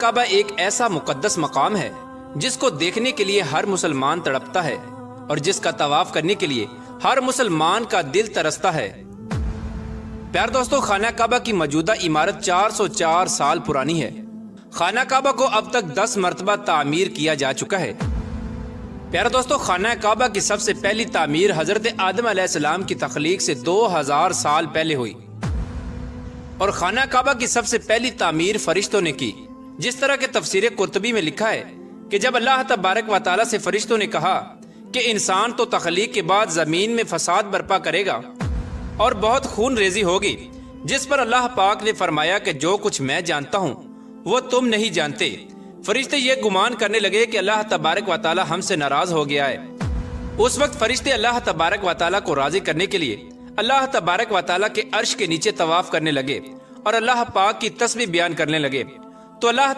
काबा एक ऐसा मुकद्दस मकाम है जिसको देखने के लिए हर मुसलमान तड़पता है और जिसका तवाफ करने के लिए हर मुसलमान का दिल तरसता है। प्यार दोस्तों, खाना काबा की मौजूदा इमारत 404 साल पुरानी है। खाना काबा को अब तक 10 मरतबा तामीर किया जा चुका है। प्यार दोस्तों, खाना काबा की सबसे पहली तामीर हजरत आदम अलैहिस्सलाम की तख्लीक से 2000 साल पहले हुई और खाना काबा की सबसे पहली तामीर फरिश्तों ने की। जिस तरह के तफसीर कुर्तबी में लिखा है कि जब अल्लाह तबारक व तआला से फरिश्तों ने कहा कि इंसान तो तख्लीक के बाद जमीन में फसाद बर्पा करेगा और बहुत खून रेजी होगी, जिस पर अल्लाह पाक ने फरमाया कि जो कुछ मैं जानता हूँ वो तुम नहीं जानते। फरिश्ते ये गुमान करने लगे कि अल्लाह तबारक व तआला हमसे नाराज हो गया है। उस वक्त फरिश्ते अल्लाह तबारक व तआला को राजी करने के लिए अल्लाह तबारक व तआला के अर्श के नीचे तवाफ करने लगे और अल्लाह पाक की तस्बीह बयान करने लगे। तो अल्लाह